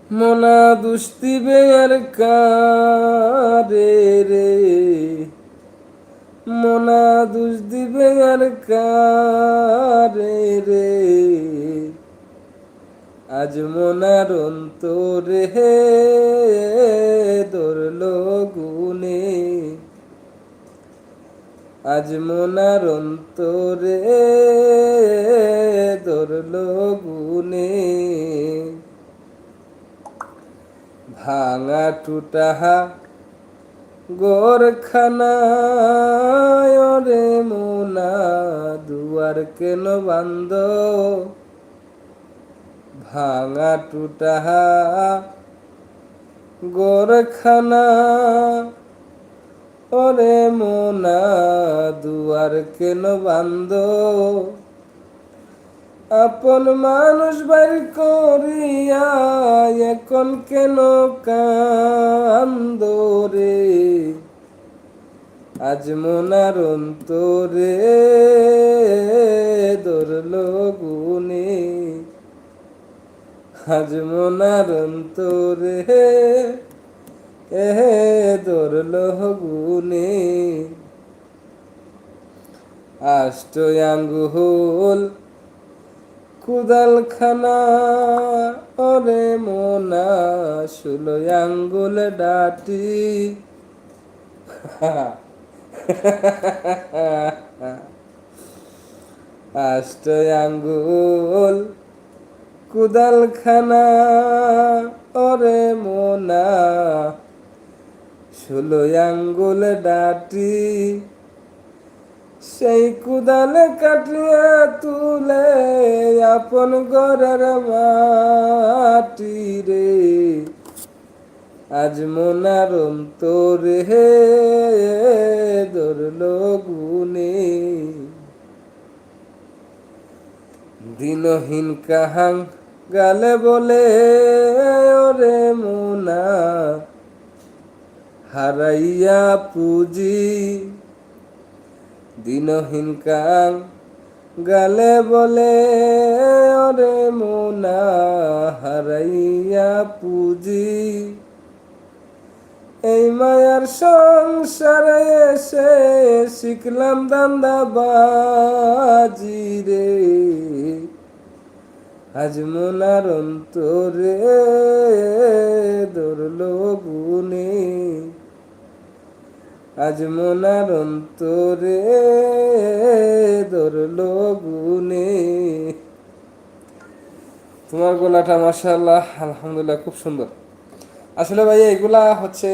মোনা দুষ্টিবে আর কারে রে, মোনা দুষ দিবে আর কারে রে, আজ মোনার অন্তরে ধরল গুনে, আজ মোনার অন্তরে ধরল গুনে। ভাঙা টুটাহা গোরখানায় রে মোনা দুয়ার কেন বান্দ, ভাঙা টুটাহা গোরখানা ওরে মোনা দুয়ার কেন বান্দ, আপন মানুষ বাইর করিয়া এখন কেন কান্দ রে, আজ মোনার অন্তরে ধরল গুনে, আজ মোনার অন্তরে ধরল গুনে। আষ্ট আঙ্গুল কুদাল খানা ওরে মোনা 16 আঙ্গুল ডাটি, আষ্ট আঙ্গুল কুদাল খানা ওরে মোনা 16 আঙ্গুল ডাটি, সেই কুদালে কাটিয়া তুলে আপন ঘরের মাটি রে, আজ মোনার অন্তরে ধরল গুনে। দিনহীন কাহাং গালে বলে ওরে মোনা হারাইয়া পুঁজি, দিনহীন কাং গালে বলে ওরে মোনা হারাইয়া পুঁজি, এই মায়ার সংসারে এসে শিখলাম দান্দাবাজি রে, আজ মোনার অন্তরে ধরল গুনে, আজ মোনার অন্তরে ধরল গুনে। তোমার গলাটা মাশাআল্লাহ আলহামদুলিল্লাহ খুব সুন্দর। আসলে ভাই এগুলা হচ্ছে